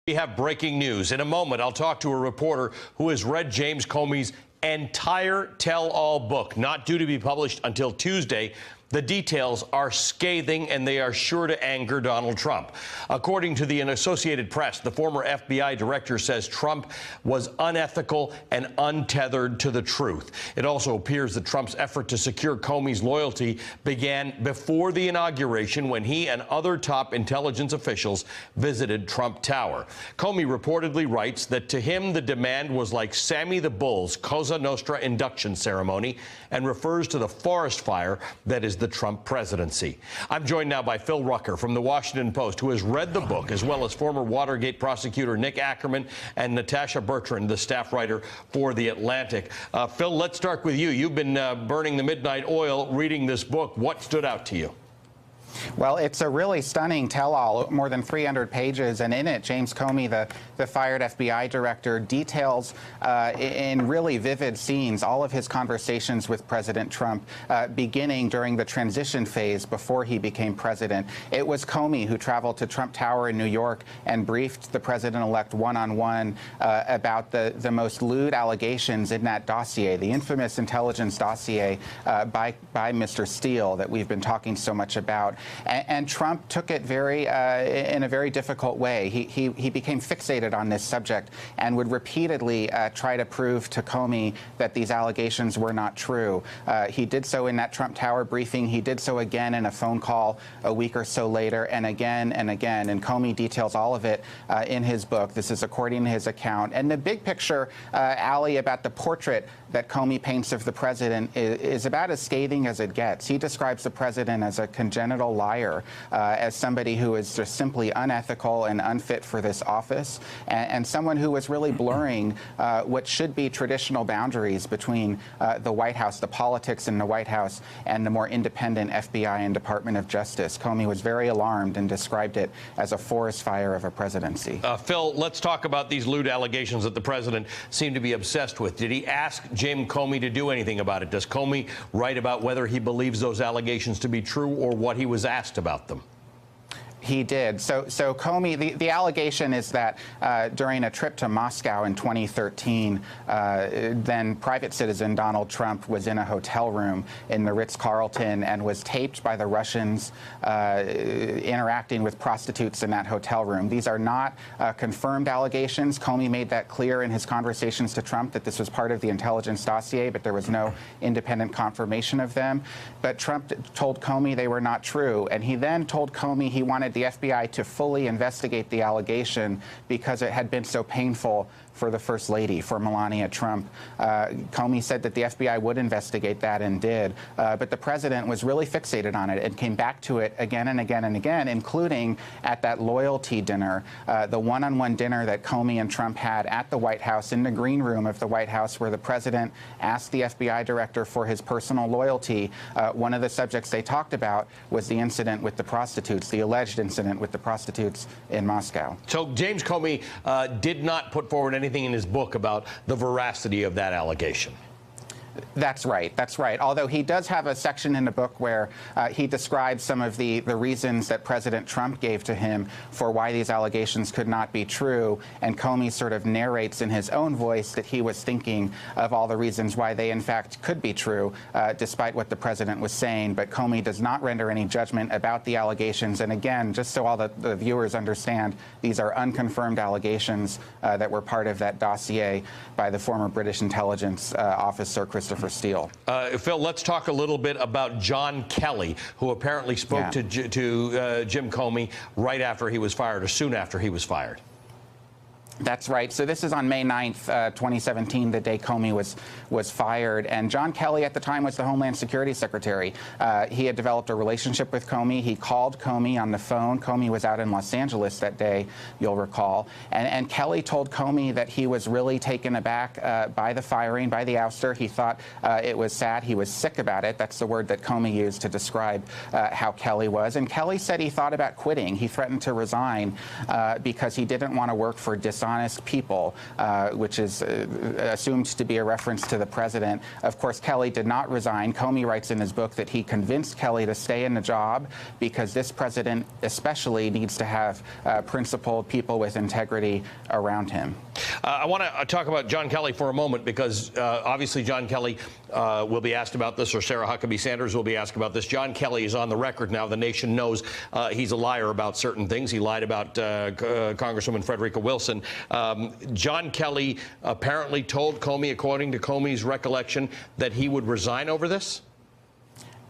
We have breaking news. In a moment, I'll talk to a reporter who has read James Comey's entire tell-all book, not due to be published until Tuesday. The details are scathing, and they are sure to anger Donald Trump. According to the Associated Press, the former FBI director says Trump was unethical and untethered to the truth. It also appears that Trump's effort to secure Comey's loyalty began before the inauguration, when he and other top intelligence officials visited Trump Tower. Comey reportedly writes that to him the demand was like Sammy the Bull's Cosa Nostra induction ceremony, and refers to the forest fire that is the Trump presidency. I'm joined now by Phil Rucker from the Washington Post, who has read the book, as well as former Watergate prosecutor Nick Ackerman and Natasha Bertrand, the staff writer for The Atlantic. Phil, let's start with you. You've been burning the midnight oil reading this book. What stood out to you? Well, it's a really stunning tell-all, more than 300 pages, and in it, James Comey, the fired FBI director, details in really vivid scenes all of his conversations with President Trump, beginning during the transition phase before he became president. It was Comey who traveled to Trump Tower in New York and briefed the president-elect one-on-one about the most lewd allegations in that dossier, the infamous intelligence dossier by Mr. Steele that we've been talking so much about. And Trump took it in a very difficult way. He became fixated on this subject and would repeatedly try to prove to Comey that these allegations were not true. He did so in that Trump Tower briefing. He did so again in a phone call a week or so later, and again and again. And Comey details all of it in his book. This is according to his account. And the big picture, Ali, about the portrait that Comey paints of the president is about as scathing as it gets. He describes the president as a congenital liar, as somebody who is just simply unethical and unfit for this office, and someone who was really blurring what should be traditional boundaries between the White House, the politics in the White House, and the more independent FBI and Department of Justice. Comey was very alarmed and described it as a forest fire of a presidency. Phil, let's talk about these lewd allegations that the president seemed to be obsessed with. Did he ask Jim Comey to do anything about it? Does Comey write about whether he believes those allegations to be true or what he was asked about them? He did. So Comey, the allegation is that during a trip to Moscow in 2013, then private citizen Donald Trump was in a hotel room in the Ritz-Carlton and was taped by the Russians interacting with prostitutes in that hotel room. These are not confirmed allegations. Comey made that clear in his conversations to Trump that this was part of the intelligence dossier, but there was no independent confirmation of them. But Trump told Comey they were not true, and he then told Comey he wanted the FBI to fully investigate the allegation because it had been so painful for the First Lady, for Melania Trump. Comey said that the FBI would investigate that and did, but the president was really fixated on it and came back to it again and again and again, including at that loyalty dinner, the one-on-one dinner that Comey and Trump had at the White House, in the green room of the White House, where the president asked the FBI director for his personal loyalty. One of the subjects they talked about was the incident with the prostitutes, the alleged incident with the prostitutes in Moscow. So James Comey did not put forward anything in his book about the veracity of that allegation. That's right. That's right. Although he does have a section in the book where he describes some of the reasons that President Trump gave to him for why these allegations could not be true. And Comey sort of narrates in his own voice that he was thinking of all the reasons why they, in fact, could be true, despite what the president was saying. But Comey does not render any judgment about the allegations. And again, just so all the viewers understand, these are unconfirmed allegations that were part of that dossier by the former British intelligence officer, Christopher Steele. Phil, let's talk a little bit about John Kelly, who apparently spoke to Jim Comey right after he was fired, or soon after he was fired. That's right. So this is on May 9th, 2017, the day Comey was fired. And John Kelly at the time was the Homeland Security Secretary. He had developed a relationship with Comey. He called Comey on the phone. Comey was out in Los Angeles that day, you'll recall. And Kelly told Comey that he was really taken aback by the firing, by the ouster. He thought it was sad. He was sick about it. That's the word that Comey used to describe how Kelly was. And Kelly said he thought about quitting. He threatened to resign because he didn't want to work for dishonest dishonest people, which is assumed to be a reference to the president. Of course, Kelly did not resign. Comey writes in his book that he convinced Kelly to stay in the job because this president especially needs to have principled people with integrity around him. I want to talk about John Kelly for a moment because obviously John Kelly will be asked about this, or Sarah Huckabee Sanders will be asked about this. John Kelly is on the record now. The nation knows he's a liar about certain things. He lied about Congresswoman Frederica Wilson. John Kelly apparently told Comey, according to Comey's recollection, that he would resign over this?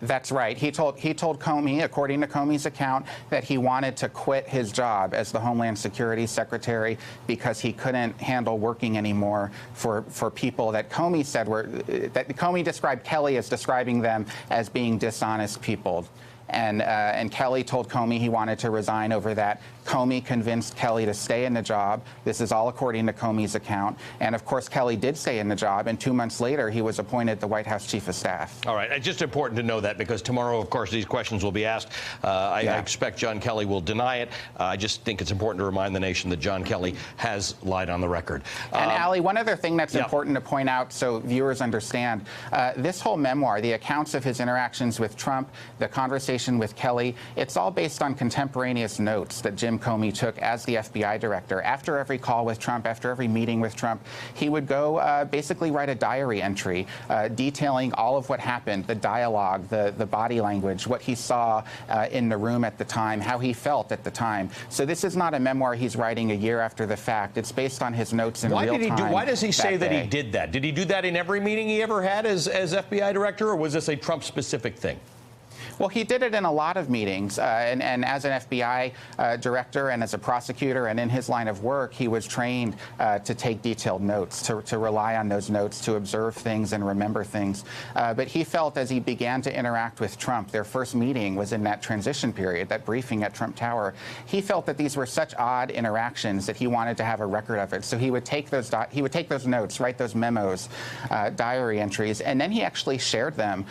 That's right. He told Comey, according to Comey's account, that he wanted to quit his job as the Homeland Security Secretary because he couldn't handle working anymore for people that Comey said were that Comey described Kelly as describing them as being dishonest people. And Kelly told Comey he wanted to resign over that. Comey convinced Kelly to stay in the job. This is all according to Comey's account. And of course, Kelly did stay in the job. And 2 months later, he was appointed the White House Chief of Staff. All right. It's just important to know that because tomorrow, of course, these questions will be asked. I expect John Kelly will deny it. I just think it's important to remind the nation that John Kelly has lied on the record. And Ali, one other thing that's important to point out so viewers understand, this whole memoir, the accounts of his interactions with Trump, the conversation with Kelly, it's all based on contemporaneous notes that Jim Comey took as the FBI director. After every call with Trump, after every meeting with Trump, he would go basically write a diary entry detailing all of what happened, the dialogue, the body language, what he saw in the room at the time, how he felt at the time. So this is not a memoir he's writing a year after the fact. It's based on his notes in real time. Why does he say that he did that? Did he do that in every meeting he ever had as FBI director, or was this a Trump-specific thing? Well, he did it in a lot of meetings, and as an FBI director and as a prosecutor and in his line of work, he was trained to take detailed notes, to rely on those notes, to observe things and remember things. But he felt as he began to interact with Trump, their first meeting was in that transition period, that briefing at Trump Tower. He felt that these were such odd interactions that he wanted to have a record of it. So he would take those notes, write those memos, diary entries, and then he actually shared them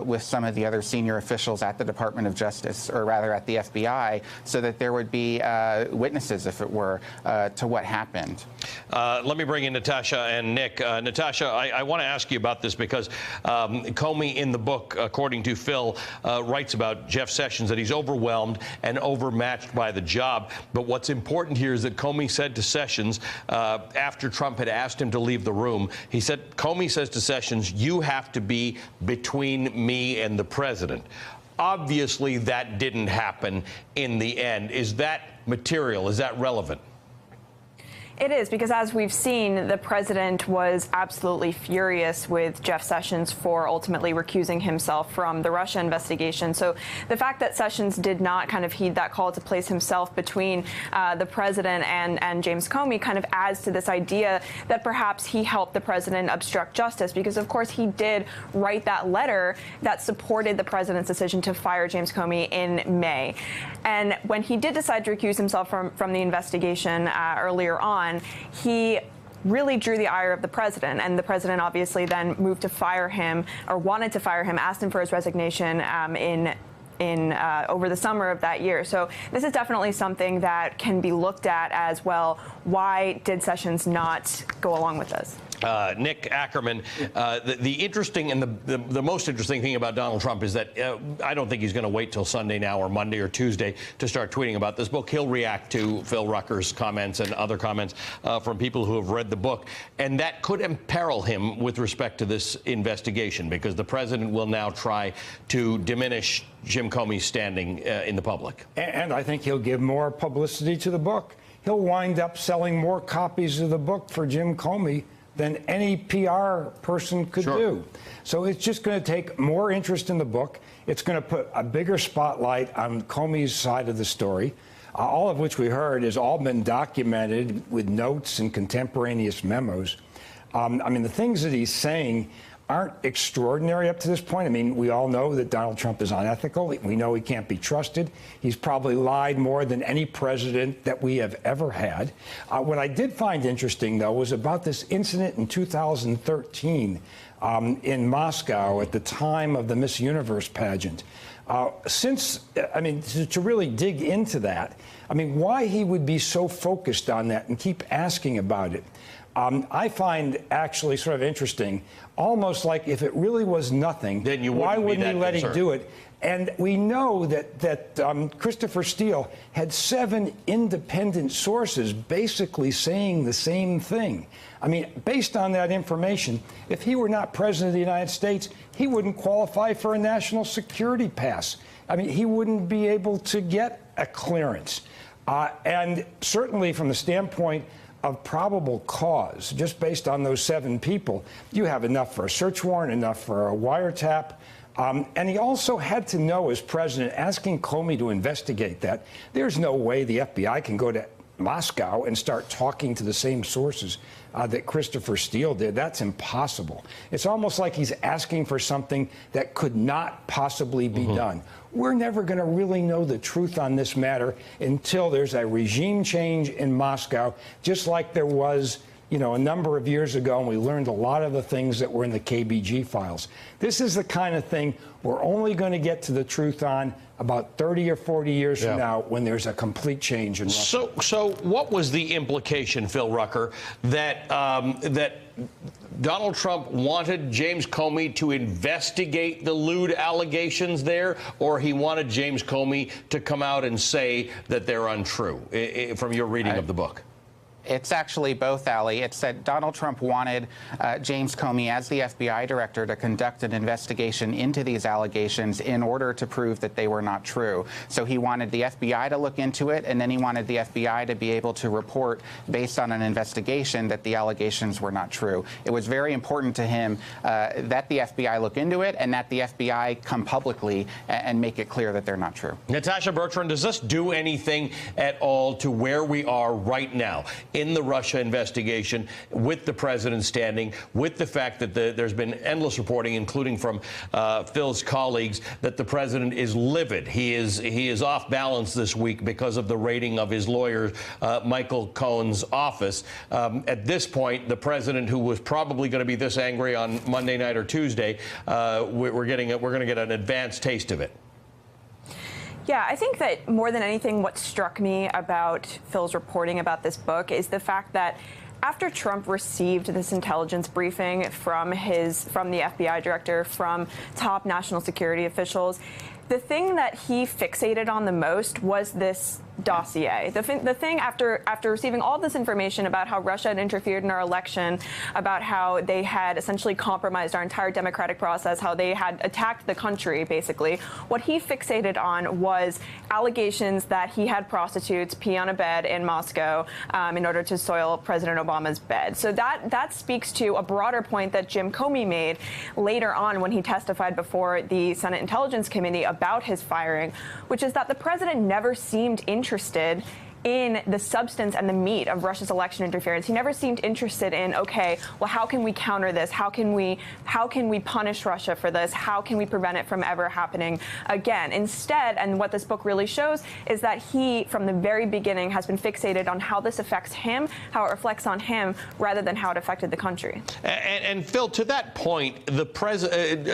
with some of the other senior officials at the Department of Justice, or rather at the FBI, so that there would be witnesses, if it were, to what happened. Let me bring in Natasha and Nick. Natasha, I want to ask you about this because Comey in the book, according to Phil, writes about Jeff Sessions that he's overwhelmed and overmatched by the job. But what's important here is that Comey said to Sessions, after Trump had asked him to leave the room, Comey says to Sessions, "You have to be between me and the president." Obviously, that didn't happen in the end. Is that material? Is that relevant? It is, because as we've seen, the president was absolutely furious with Jeff Sessions for ultimately recusing himself from the Russia investigation. So the fact that Sessions did not kind of heed that call to place himself between the president and James Comey kind of adds to this idea that perhaps he helped the president obstruct justice, because, of course, he did write that letter that supported the president's decision to fire James Comey in May. And when he did decide to recuse himself from the investigation earlier on, he really drew the ire of the president, and the president obviously then moved to fire him, or wanted to fire him, asked him for his resignation over the summer of that year. So this is definitely something that can be looked at as well. Why did Sessions not go along with this? Nick Ackerman, the interesting and the most interesting thing about Donald Trump is that I don't think he's going to wait till Sunday now or Monday or Tuesday to start tweeting about this book. He'll react to Phil Rucker's comments and other comments from people who have read the book. And that could imperil him with respect to this investigation, because the president will now try to diminish Jim Comey's standing in the public. And I think he'll give more publicity to the book. He'll wind up selling more copies of the book for Jim Comey than any PR person could do. So it's just going to take more interest in the book. It's going to put a bigger spotlight on Comey's side of the story, all of which we heard has all been documented with notes and contemporaneous memos. I mean, the things that he's saying aren't extraordinary up to this point. I mean, we all know that Donald Trump is unethical. We know he can't be trusted. He's probably lied more than any president that we have ever had. What I did find interesting, though, was about this incident in 2013 in Moscow at the time of the Miss Universe pageant. To really dig into that, I mean, why he would be so focused on that and keep asking about it, I find actually sort of interesting, almost like if it really was nothing, then why wouldn't he let him do it? And we know that Christopher Steele had 7 independent sources basically saying the same thing. I mean, based on that information, if he were not president of the United States, he wouldn't qualify for a national security pass. I mean, he wouldn't be able to get a clearance. And certainly from the standpoint of probable cause, just based on those 7 people, you have enough for a search warrant, enough for a wiretap. And he also had to know, as president, asking Comey to investigate that. There's no way the FBI can go to Moscow and start talking to the same sources that Christopher Steele did. That's impossible. It's almost like he's asking for something that could not possibly be done. We're never going to really know the truth on this matter until there's a regime change in Moscow, just like there was, you know, a number of years ago, and we learned a lot of the things that were in the KBG files. This is the kind of thing we're only going to get to the truth on about 30 or 40 years from now, when there's a complete change in Russia. So what was the implication, Phil Rucker, that that Donald Trump wanted James Comey to investigate the lewd allegations there, or he wanted James Comey to come out and say that they're untrue, from your reading of the book? It's actually both, Ali. It said Donald Trump wanted James Comey, as the FBI director, to conduct an investigation into these allegations in order to prove that they were not true. So he wanted the FBI to look into it, and then he wanted the FBI to be able to report, based on an investigation, that the allegations were not true. It was very important to him that the FBI look into it and that the FBI come publicly and make it clear that they're not true. Natasha Bertrand, does this do anything at all to where we are right now in the Russia investigation, with the president standing, with the fact that there's been endless reporting, including from Phil's colleagues, that the president is livid. He is off balance this week because of the raiding of his lawyer, Michael Cohen's office. At this point, the president, who was probably going to be this angry on Monday night or Tuesday, we're going to get an advanced taste of it. Yeah, I think that more than anything, what struck me about Phil's reporting about this book is the fact that after Trump received this intelligence briefing from the FBI director, from top national security officials, the thing that he fixated on the most was this dossier. The thing after receiving all this information about how Russia had interfered in our election, about how they had essentially compromised our entire democratic process, how they had attacked the country, basically, what he fixated on was allegations that he had prostitutes pee on a bed in Moscow in order to soil President Obama's bed. So that speaks to a broader point that Jim Comey made later on when he testified before the Senate Intelligence Committee about his firing, which is that the president never seemed interested in the substance and the meat of Russia's election interference. He never seemed interested in, okay, well, how can we counter this? How can we punish Russia for this? How can we prevent it from ever happening again? Instead, and what this book really shows, is that he, from the very beginning, has been fixated on how this affects him, how it reflects on him, rather than how it affected the country. And Phil, to that point, the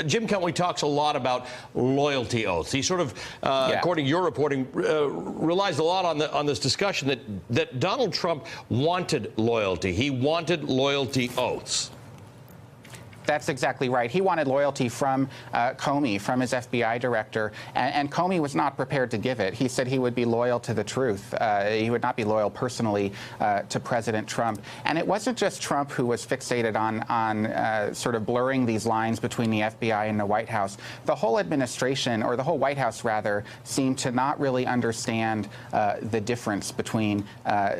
Jim Comey talks a lot about loyalty oaths. He sort of, according to your reporting, relies a lot on this discussion that Donald Trump wanted loyalty. He wanted loyalty oaths. That's exactly right. He wanted loyalty from Comey, from his FBI director, and Comey was not prepared to give it. He said he would be loyal to the truth. He would not be loyal personally to President Trump. And it wasn't just Trump who was fixated on sort of blurring these lines between the FBI and the White House. The whole administration, or the whole White House rather, seemed to not really understand the difference between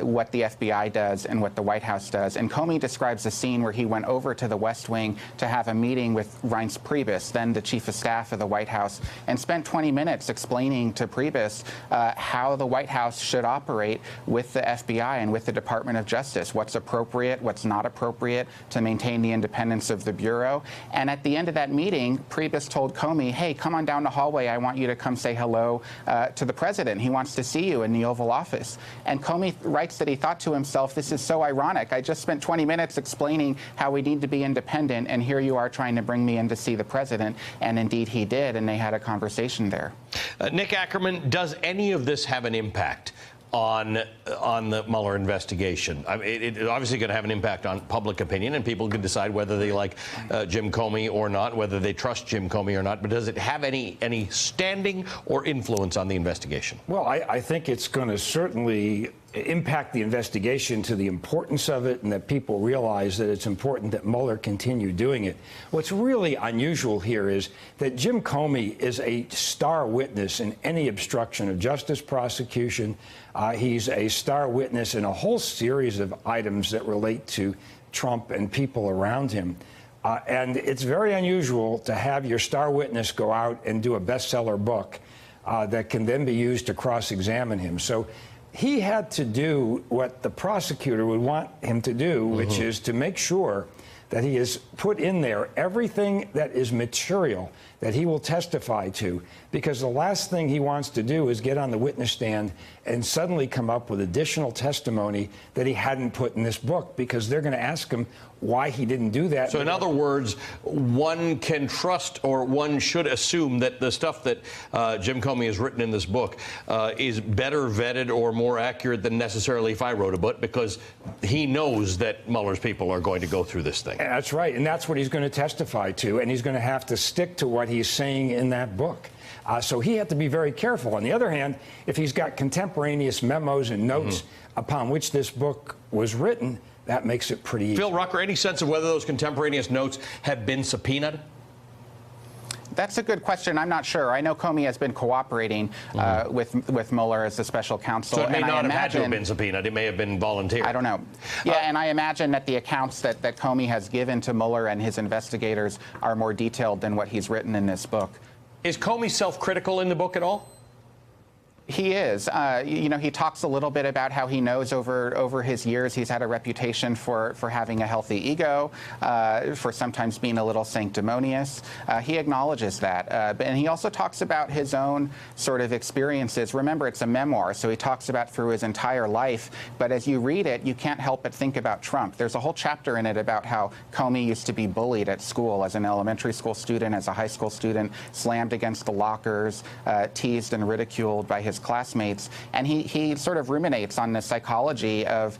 what the FBI does and what the White House does. And Comey describes a scene where he went over to the West Wing to have a meeting with Reince Priebus, then the chief of staff of the White House, and spent 20 minutes explaining to Priebus how the White House should operate with the FBI and with the Department of Justice, what's appropriate, what's not appropriate to maintain the independence of the Bureau. And at the end of that meeting, Priebus told Comey, hey, come on down the hallway. I want you to come say hello to the president. He wants to see you in the Oval Office. And Comey writes that he thought to himself, this is so ironic. I just spent 20 minutes explaining how we need to be independent, and here you are trying to bring me in to see the president. And indeed he did, and they had a conversation there. Nick Ackerman, does any of this have an impact on the Mueller investigation? I mean, it's obviously going to have an impact on public opinion, and people can decide whether they like Jim Comey or not, whether they trust Jim Comey or not. But does it have any standing or influence on the investigation? Well, I think it's going to certainly impact the investigation to the importance of it, and that people realize that it's important that Mueller continue doing it. What's really unusual here is that Jim Comey is a star witness in any obstruction of justice prosecution. He's a star witness in a whole series of items that relate to Trump and people around him. And it's very unusual to have your star witness go out and do a bestseller book that can then be used to cross-examine him. So he had to do what the prosecutor would want him to do, which is to make sure that he has put in there everything that is material that he will testify to, because the last thing he wants to do is get on the witness stand and suddenly come up with additional testimony that he hadn't put in this book, because they're going to ask him why he didn't do that. So in other words, one can trust, or one should assume, that the stuff that Jim Comey has written in this book is better vetted or more accurate than necessarily if I wrote a book, because he knows that Mueller's people are going to go through this thing. That's right, and that's what he's going to testify to, and he's going to have to stick to what he's saying in that book. So he had to be very careful. On the other hand, if he's got contemporaneous memos and notes upon which this book was written, that makes it pretty easy. Phil Rucker, any sense of whether those contemporaneous notes have been subpoenaed? That's a good question. I'm not sure. I know Comey has been cooperating with Mueller as a special counsel. So it may and not I have imagine, had to have been subpoenaed. It may have been volunteer. I don't know. Yeah, and I imagine that the accounts that Comey has given to Mueller and his investigators are more detailed than what he's written in this book. Is Comey self-critical in the book at all? He is. You know, he talks a little bit about how he knows over his years he's had a reputation for having a healthy ego, for sometimes being a little sanctimonious. He acknowledges that. And he also talks about his own sort of experiences. Remember, it's a memoir, so he talks about through his entire life. But as you read it, you can't help but think about Trump. There's a whole chapter in it about how Comey used to be bullied at school as an elementary school student, as a high school student, slammed against the lockers, teased and ridiculed by his classmates, and he sort of ruminates on the psychology of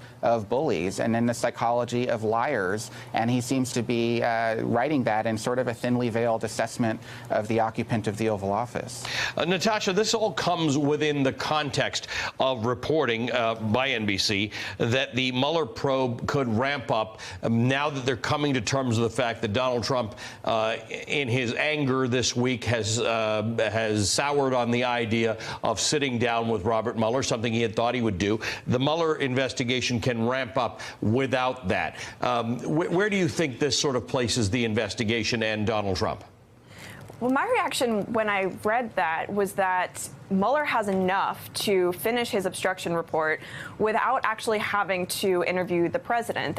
bullies and then the psychology of liars, and he seems to be writing that in sort of a thinly veiled assessment of the occupant of the Oval Office. Natasha, this all comes within the context of reporting by NBC that the Mueller probe could ramp up now that they're coming to terms with the fact that Donald Trump, in his anger this week, has soured on the idea of sitting down with Robert Mueller, something he had thought he would do. The Mueller investigation can ramp up without that. Where do you think this sort of places the investigation and Donald Trump? Well, my reaction when I read that was that Mueller has enough to finish his obstruction report without actually having to interview the president.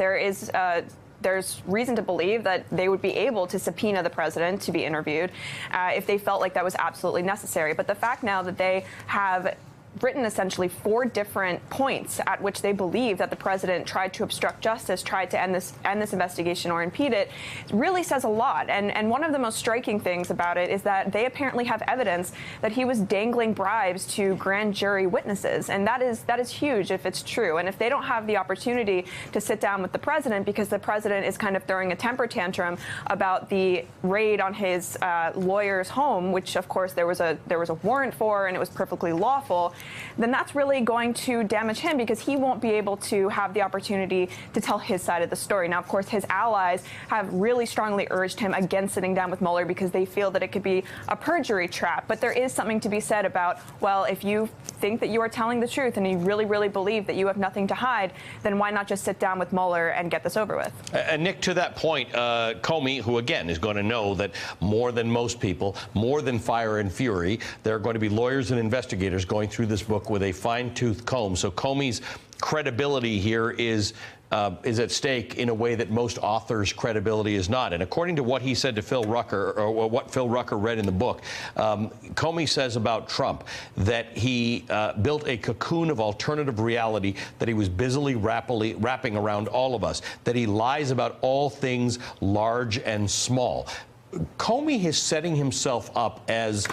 There's reason to believe that they would be able to subpoena the president to be interviewed if they felt like that was absolutely necessary. But the fact now that they have written essentially 4 different points at which they believe that the president tried to obstruct justice, tried to end this investigation or impede it, really says a lot. And one of the most striking things about it is that they apparently have evidence that he was dangling bribes to grand jury witnesses, and that is huge if it's true. And if they don't have the opportunity to sit down with the president because the president is kind of throwing a temper tantrum about the raid on his lawyer's home, which of course there was a warrant for and it was perfectly lawful, then that's really going to damage him because he won't be able to have the opportunity to tell his side of the story. Now, of course, his allies have really strongly urged him against sitting down with Mueller because they feel that it could be a perjury trap. But there is something to be said about, well, if you think that you are telling the truth and you really, really believe that you have nothing to hide, then why not just sit down with Mueller and get this over with? And Nick, to that point, Comey, who again is going to know that more than most people, more than fire and fury, there are going to be lawyers and investigators going through this book with a fine-tooth comb. So Comey's credibility here is at stake in a way that most authors' credibility is not. And according to what he said to Phil Rucker, or what Phil Rucker read in the book, Comey says about Trump that he built a cocoon of alternative reality that he was busily wrapping around all of us, that he lies about all things large and small. Comey is setting himself up as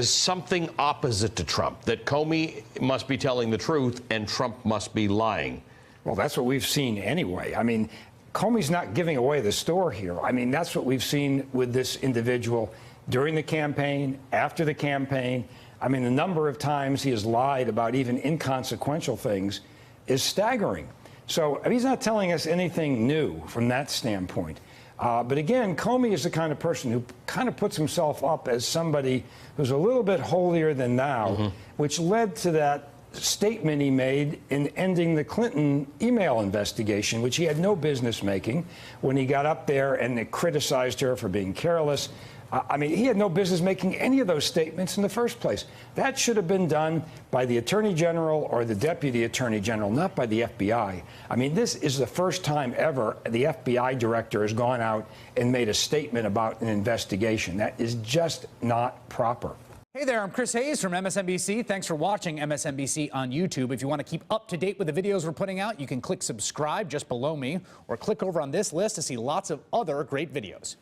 something opposite to Trump, that Comey must be telling the truth and Trump must be lying. Well, that's what we've seen anyway. I mean, Comey's not giving away the store here. I mean, that's what we've seen with this individual during the campaign, after the campaign. I mean, the number of times he has lied about even inconsequential things is staggering. So he's not telling us anything new from that standpoint. But again, Comey is the kind of person who kind of puts himself up as somebody who's a little bit holier than thou, which led to that statement he made in ending the Clinton email investigation, which he had no business making, when he got up there and criticized her for being careless. I mean, he had no business making any of those statements in the first place. That should have been done by the Attorney General or the Deputy Attorney General, not by the FBI. I mean, this is the first time ever the FBI director has gone out and made a statement about an investigation. That is just not proper. Hey there, I'm Chris Hayes from MSNBC. Thanks for watching MSNBC on YouTube. If you want to keep up to date with the videos we're putting out, you can click subscribe just below me or click over on this list to see lots of other great videos.